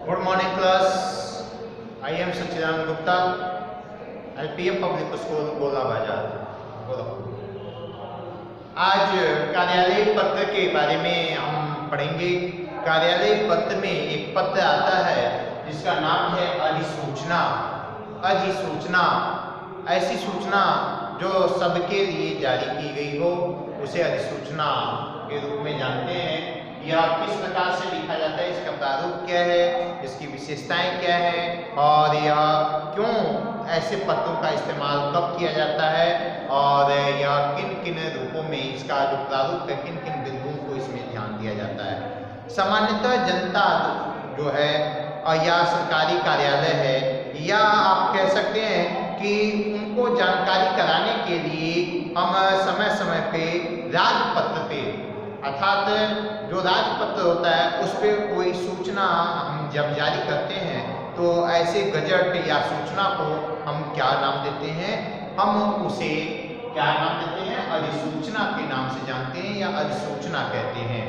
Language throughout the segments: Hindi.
Good morning class. I am Sachchidanand Gupta, LPM public school गोला बाजार। बोलो। आज कार्यालय पत्र के बारे में हम पढ़ेंगे। कार्यालय पत्र में एक पत्र आता है जिसका नाम है अधिसूचना। अधिसूचना ऐसी सूचना जो सबके लिए जारी की गई हो उसे अधिसूचना के रूप में जानते हैं। यह किस प्रकार से लिखा जाता है, इसका प्रारूप क्या है, इसकी विशेषताएं क्या है और यह क्यों ऐसे पत्रों का इस्तेमाल कब किया जाता है और यह किन किन रूपों में इसका जो प्रारूप है किन किन बिंदुओं को इसमें ध्यान दिया जाता है। सामान्यतः जनता जो है या सरकारी कार्यालय है या आप कह सकते हैं कि उनको जानकारी कराने के लिए हम समय समय पे राजपत्र पे अर्थात जो राजपत्र होता है उस पर कोई सूचना हम जब जारी करते हैं तो ऐसे गजट या सूचना को हम क्या नाम देते हैं, हम उसे क्या नाम देते हैं, अधिसूचना के नाम से जानते हैं या अधिसूचना कहते हैं।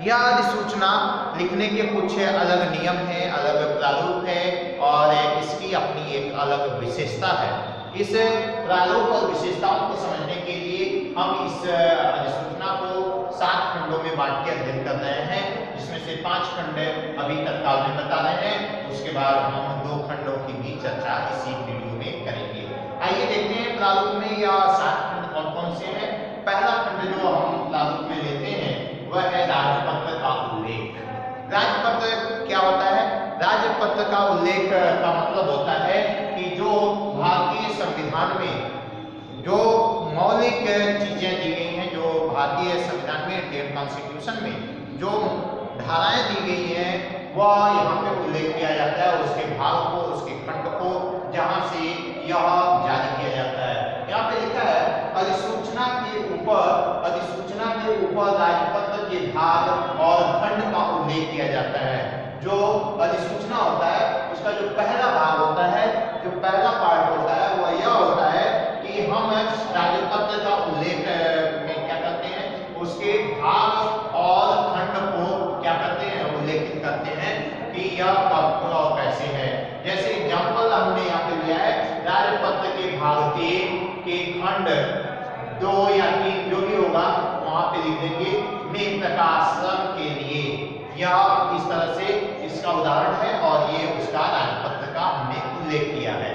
यह अधिसूचना लिखने के कुछ अलग नियम है, अलग प्रारूप है और इसकी अपनी एक अलग विशेषता है। इस प्रारूप और विशेषताओं को समझने के लिए हम इस अधिसूचना को 7 खंडों में बांट के अध्ययन कर रहे हैं, जिसमें से 5 खंड अभी तत्काल में बता रहे हैं। उसके बाद हम 2 खंडों की भी चर्चा इसी वीडियो में करेंगे। आइए देखते हैं प्रारूप में यह 7 खंड कौन कौन से हैं। पहला खंड जो हम प्रारूप में लेते हैं वह है राजपत्र का उल्लेख। राजपत्र क्या होता है? राजपत्र का उल्लेख का मतलब होता है कि जो भारतीय संविधान में जो मौलिक चीजें दी गई हैं, जो भारतीय संविधान में इंडियन कॉन्स्टिट्यूशन में जो धाराएं दी गई हैं वह यहाँ पे उल्लेख किया जाता है, उसके भाग को, उसके खंड को, जहाँ से यह जारी किया जाता है। यहाँ पे लिखा है अधिसूचना के ऊपर राजपत्र के भाग और खंड का उल्लेख किया जाता है। जो अधिसूचना होता है उसका जो पहला भाग होता है, जो पहला पार्ट होता है वह यह होता है कि हम राजपत्र का उल्लेख में क्या करते हैं, उसके भाग और खंड को क्या करते हैं, उल्लेखित करते हैं कि यह कब और कैसे है। जैसे एग्जाम्पल हमने यहाँ पे लिया है, राजपत्र के भाग 3 के खंड 2 या 3 जो भी होगा वहां पे लिख देंगे में प्रकाशन के लिए। यह इस तरह से इसका उदाहरण है और ये उसका राजपत्र का हमने उल्लेख किया है।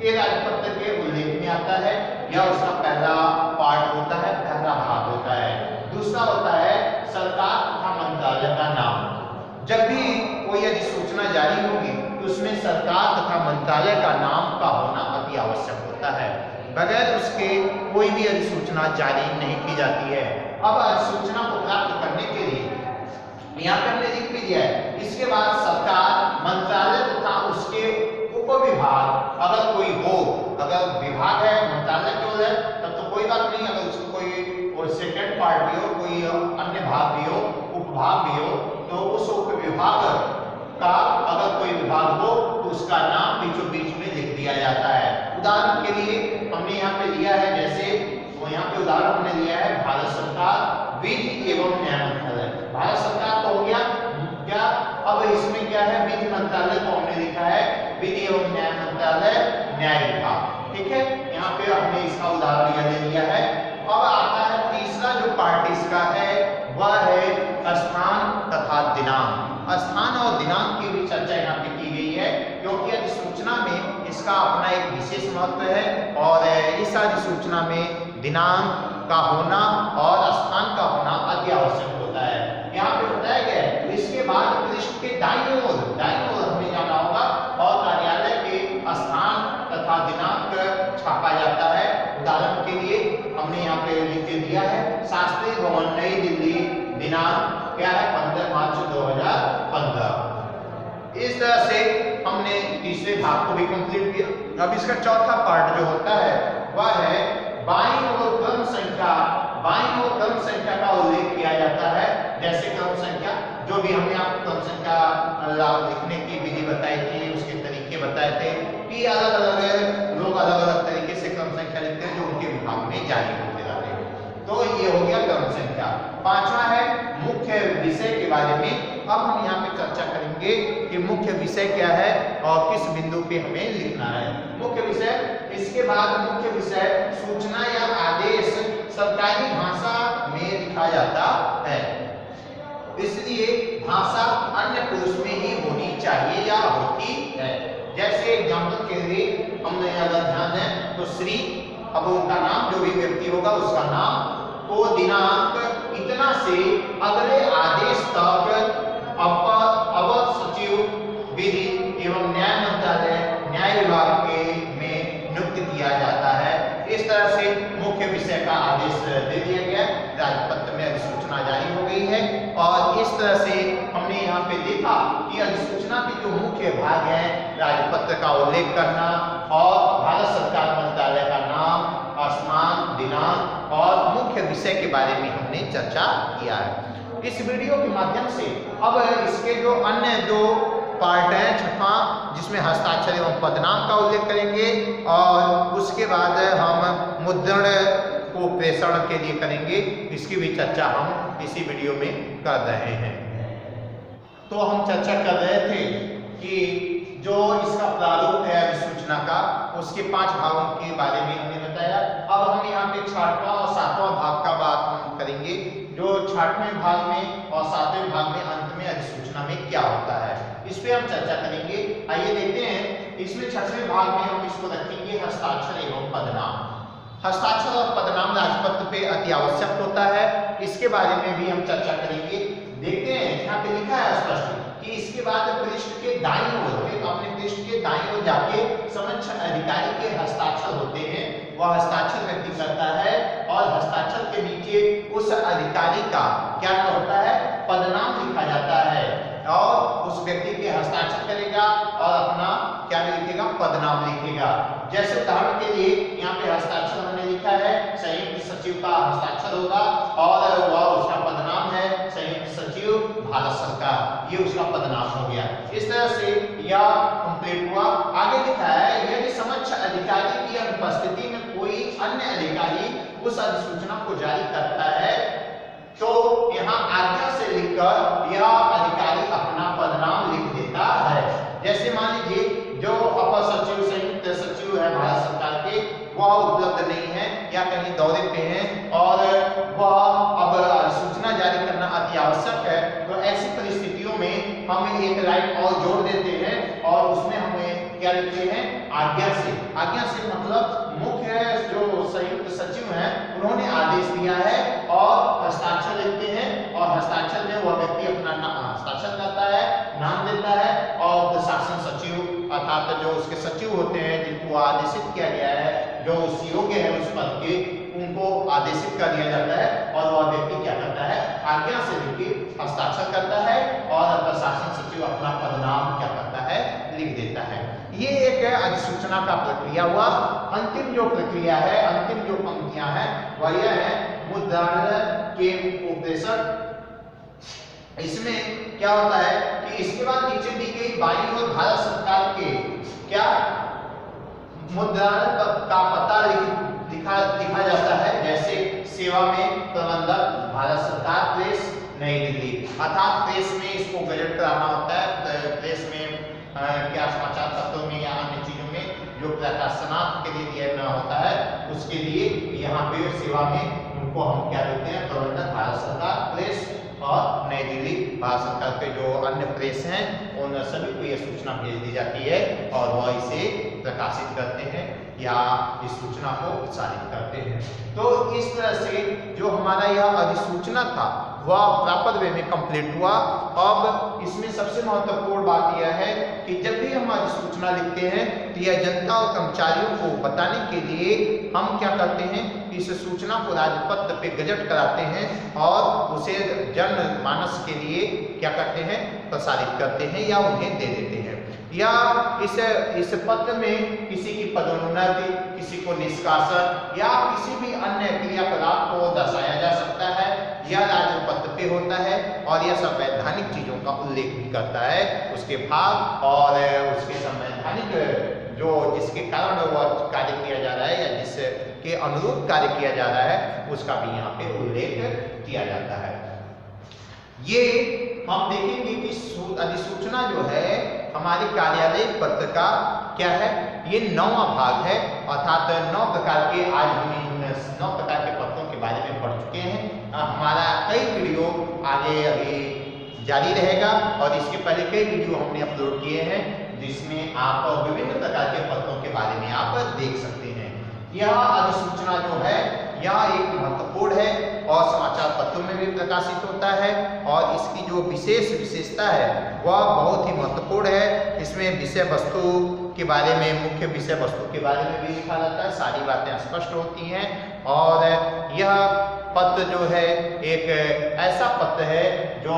ये राजपत्र के उल्लेख में आता है, यह उसका पहला पार्ट होता है, पहला भाग होता है। दूसरा होता है सरकार तथा मंत्रालय का नाम। जब भी कोई अधिसूचना जारी होगी तो उसमें सरकार तथा मंत्रालय का नाम का होना अति आवश्यक होता है। बगैर उसके कोई भी अधिसूचना जारी नहीं की जाती है। अब अधिसूचना को प्राप्त करने के लिए यहाँ पे हमने लिख भी दिया है, इसके बाद सरकार, मंत्रालय तथा उसके उपविभाग अगर कोई हो, अगर विभाग है मंत्रालय केवल है तब तो कोई बात नहीं, अगर उसको कोई सेकेंड पार्ट भी हो, कोई अन्य भाग भी हो, उपभाग भी हो, तो उस उपविभाग का अगर कोई विभाग हो तो उसका नाम बीचों बीच में लिख दिया जाता है। उदाहरण के लिए हमने यहाँ पे लिया है, जैसे वो यहाँ पे उदाहरण हमने लिया है भारत सरकार विधि एवं न्याय मंत्रालय। भारत सरकार तो हो गया क्या, अब इसमें क्या है, विधि मंत्रालय को हमने लिखा है विधि एवं न्याय मंत्रालय न्याय विभाग। ठीक है, यहाँ पे हमने इसका उदाहरण ले लिया है। अब आता है तीसरा जो पार्ट इसका है वह है स्थान तथा दिनांक। स्थान और दिनांक की भी चर्चा यहाँ पे की गई है, क्योंकि अधिसूचना में इसका अपना एक विशेष महत्व है और इस अधिसूचना में दिनांक का होना और स्थान का होना अति आवश्यक होता है। यहाँ पे बताया गया है। इसके बाद पृष्ठ के दाईं ओर हमें जाना होगा और कार्यालय के स्थान तथा दिनांक छापा जाता है। उदाहरण के लिए हमने यहाँ पे लिख के दिया है शास्त्री भवन नई दिल्ली, दिनांक क्या है 15 मार्च 2015। इस तरह से हमने तीसरे भाग को भी कंप्लीट किया। अब इसका चौथा पार्ट जो होता है वह है बाईं ओर क्रम संख्या का उल्लेख किया जाता है। जैसे क्रम संख्या जो भी हमने आपको क्रम संख्या लिखने की विधि बताई थी, उसके तरीके बताए थे कि अलग अलग लोग अलग अलग तरीके से क्रम संख्या लिखते हैं जो उनके विभाग में जारी होते रहते हैं। तो ये हो गया क्रम संख्या। पांचवा है मुख्य विषय के बारे में। अब हम यहाँ पे चर्चा करेंगे करेंगे कि मुख्य विषय क्या है और किस बिंदु पे हमें लिखना है। मुख्य विषय, इसके बाद मुख्य विषय सूचना या आदेश सरकारी भाषा में लिखा जाता है, इसलिए भाषा अन्य पुरुष में ही होनी चाहिए या होती है। जैसे एग्जाम्पल के लिए हमने अगर ध्यान दें तो श्री, अब उनका नाम, जो भी व्यक्ति होगा उसका नाम को दिनांक इतना से अगले आदेश तक अपर सचिव विधि एवं न्याय मंत्रालय न्याय विभाग के में नियुक्त किया जाता है। इस तरह से मुख्य विषय का आदेश दे दिया गया, राजपत्र में अधिसूचना जारी हो गई है। और इस तरह से हमने यहाँ पे देखा कि अधिसूचना के जो मुख्य भाग हैं, राजपत्र का उल्लेख करना और भारत सरकार मंत्रालय का नाम, स्थान, दिनांक और मुख्य विषय के बारे में हमने चर्चा किया है। इस वीडियो के माध्यम से अब इसके जो अन्य दो पार्ट है, छठा, जिसमें हस्ताक्षर एवं पदनाम का उल्लेख करेंगे और उसके बाद हम मुद्रण को प्रेषण के लिए करेंगे, इसकी भी चर्चा हम इसी वीडियो में कर रहे हैं। तो हम चर्चा कर रहे थे कि जो इसका प्रारूप है अधिसूचना का, उसके 5 भागों के बारे में हमने बताया। अब हम यहाँ पे 6वां और 7वां भाग का बात हम करेंगे, जो 6वें भाग में और 7वें भाग में अंत में अधिसूचना में क्या होता है, इस पे हम चर्चा करेंगे। आइए देखते हैं, इसमें 6वें भाग में हम इसको रखेंगे हस्ताक्षर एवं पदनाम। हस्ताक्षर और पदनाम राजपत्र पे अति आवश्यक होता है, इसके बारे में भी हम चर्चा करेंगे। देखते हैं, यहाँ पे लिखा है स्पष्ट कि इसके बाद पृष्ठ के दाईं ओर, अपने पृष्ठ के दाईं ओर जाके समक्ष अधिकारी के हस्ताक्षर होते हैं, वह हस्ताक्षर व्यक्ति करता है और हस्ताक्षर के नीचे उस अधिकारी का क्या होता है, पदनाम लिखा जाता है और उस व्यक्ति के हस्ताक्षर करेगा और अपना क्या लिखेगा, पदनाम लिखेगा। जैसे उदाहरण के लिए यहाँ पे हस्ताक्षर हमने लिखा है, संयुक्त सचिव का हस्ताक्षर होगा और वह उसका पदनाम है संयुक्त सचिव भारत सरकार, ये उसका पदनाम हो गया। इस तरह से यह कंप्लीट हुआ। आगे लिखा है, यदि समक्ष अधिकारी की अनुपस्थिति में कोई अन्य अधिकारी उस अधिसूचना को जारी करता है तो यहाँ आज्ञा से लिखकर यह अधिकारी अपना पदनाम लिख देता है। जैसे मान लीजिए जो अपर सचिव संयुक्त सचिव है भारत सरकार के, वह उपलब्ध नहीं है या कहीं दौरे पे हैं और वह अब सूचना जारी करना अति आवश्यक है, तो ऐसी परिस्थितियों में हम एक लाइन और जोड़ देते हैं और उसमें हमें क्या लिखते हैं, आज्ञा से। आज्ञा से मतलब मुख्य जो संयुक्त सचिव हैं उन्होंने आदेश दिया है और हस्ताक्षर लिखते हैं और हस्ताक्षर में वह व्यक्ति अपना हस्ताक्षर करता है, नाम देता है और प्रशासन सचिव अर्थात जो उसके सचिव होते हैं जिनको आदेशित किया गया है, जो उस योग्य है उस पद के, उनको आदेशित कर दिया जाता है और वह व्यक्ति क्या करता है, आज्ञा से लिख हस्ताक्षर करता है और प्रशासन सचिव अपना पदनाम क्या करता है, लिख देता है। ये एक अधिसूचना का प्रक्रिया हुआ। अंतिम जो प्रक्रिया है, अंतिम जो पंक्तियां हैं वह यह है मुद्रण के उपदेशक। इसमें क्या होता है कि इसके बाद नीचे दी गई बाईं ओर भारत सरकार के क्या मुद्रण का पता लिखा जाता है, जैसे सेवा में प्रबंधक भारत सरकार प्रेस नई दिल्ली, अर्थात प्रेस में इसको गजट कराना होता है। प्रेस में क्या समाचार पत्रों में या अन्य चीजों में जो प्रकाशनार्थ के लिए दिया गया होता है, उसके लिए यहाँ पे सेवा में उनको हम क्या देते हैं, प्रबंधक भारत सरकार प्रेस और नई दिल्ली भारत सरकार के जो अन्य प्रेस हैं उन सभी को यह सूचना भेज दी जाती है और वह इसे प्रकाशित करते हैं या इस सूचना को प्रसारित करते हैं। तो इस तरह से जो हमारा यह अधिसूचना था वह प्रॉपर वे में कंप्लीट हुआ। अब इसमें सबसे महत्वपूर्ण बात यह है कि जब भी हम अधिसूचना लिखते हैं तो यह जनता और कर्मचारियों को बताने के लिए हम क्या करते हैं, इस सूचना को राजपत्र पे गजट कराते हैं और उसे जनमानस के लिए क्या करते हैं, प्रसारित करते हैं या उन्हें दे देते हैं। या इस पत्र में किसी की पदोन्नति, किसी को निष्कासन या किसी भी अन्य क्रियाकलाप को दर्शाया जा सकता है, यह राजपत्र पे होता है और यह संवैधानिक चीजों का उल्लेख भी करता है, उसके भाग और उसके संवैधानिक जो जिसके कारण वह कार्य किया जा रहा है या जिसके अनुरूप कार्य किया जा रहा है उसका भी यहाँ पे उल्लेख किया जाता है। ये हम देखेंगे कि अधिसूचना जो है हमारे कार्यालय पत्र का क्या है, ये 9वां भाग है, अर्थात 9 प्रकार के, आज हम इन 9 प्रकार के पत्रों के बारे में पढ़ चुके हैं। हमारा कई वीडियो आगे अभी जारी रहेगा और इसके पहले कई वीडियो हमने अपलोड किए हैं जिसमें आप विभिन्न प्रकार के पत्रों के बारे में आप देख सकते हैं। यह अधिसूचना जो है यह एक महत्वपूर्ण है और समाचार पत्रों में भी प्रकाशित होता है और इसकी जो विशेषता है वह बहुत ही महत्वपूर्ण है। इसमें विषय वस्तु के बारे में, मुख्य विषय वस्तु के बारे में भी लिखा जाता है, सारी बातें स्पष्ट होती हैं और यह पत्र जो है एक ऐसा पत्र है जो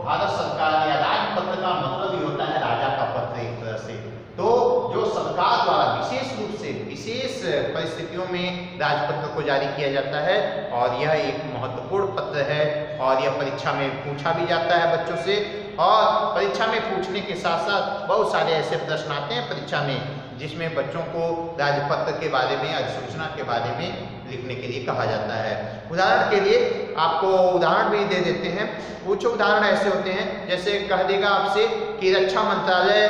भारत सरकार या राजपत्र का मतलब ही होता है राजा का पत्र एक तरह से, तो जो सरकार द्वारा विशेष रूप से विशेष परिस्थितियों में राजपत्र को जारी किया जाता है और यह एक महत्वपूर्ण पत्र है और यह परीक्षा में पूछा भी जाता है बच्चों से। और परीक्षा में पूछने के साथ साथ बहुत सारे ऐसे प्रश्न आते हैं परीक्षा में जिसमें बच्चों को राजपत्र के बारे में, अधिसूचना के बारे में लिखने के लिए कहा जाता है। उदाहरण के लिए आपको उदाहरण भी दे देते हैं। कुछ उदाहरण ऐसे होते हैं जैसे कह देगा आपसे कि रक्षा मंत्रालय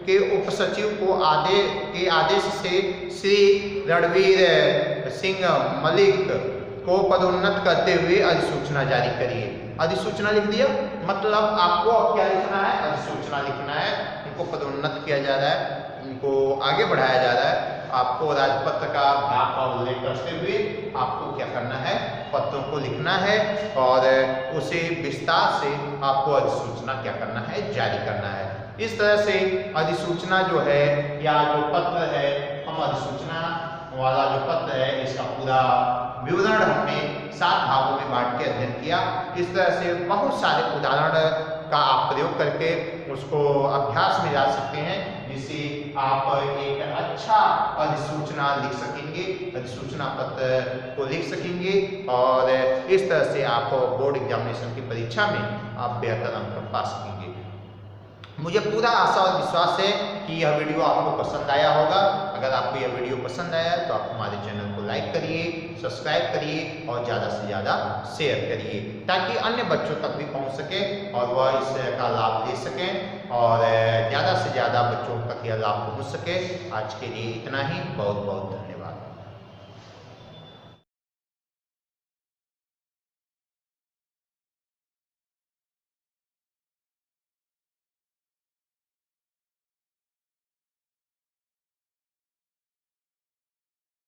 के उप सचिव को आदेश से श्री रणवीर सिंह मलिक को पदोन्नत करते हुए अधिसूचना जारी करिए। अधिसूचना लिख दिया, मतलब आपको अब क्या लिखना है, अधिसूचना लिखना है। उनको पदोन्नत किया जा रहा है, उनको आगे बढ़ाया जा रहा है। आपको राजपत्र का भाग का उल्लेख करते हुए आपको क्या करना है, पत्रों को लिखना है और उसे विस्तार से आपको अधिसूचना क्या करना है, जारी करना है। इस तरह से अधिसूचना जो है या जो पत्र है, हम अधिसूचना वाला जो पत्र है इसका पूरा विवरण हमने 7 भागों में बांट के अध्ययन किया। इस तरह से बहुत सारे उदाहरण का आप प्रयोग करके उसको अभ्यास में ला सकते हैं जिससे आप एक अच्छा अधिसूचना लिख सकेंगे, अधिसूचना पत्र को लिख सकेंगे और इस तरह से आप बोर्ड एग्जामिनेशन की परीक्षा में आप बेहतर अंक पा सकेंगे। मुझे पूरा आशा और विश्वास है कि यह वीडियो आपको पसंद आया होगा। अगर आपको यह वीडियो पसंद आया तो आप हमारे चैनल को लाइक करिए, सब्सक्राइब करिए और ज़्यादा से ज़्यादा शेयर करिए ताकि अन्य बच्चों तक भी पहुंच सके और वह इसका लाभ ले सकें और ज़्यादा से ज़्यादा बच्चों तक यह लाभ पहुंच सके। आज के लिए इतना ही, बहुत बहुत धन्यवाद।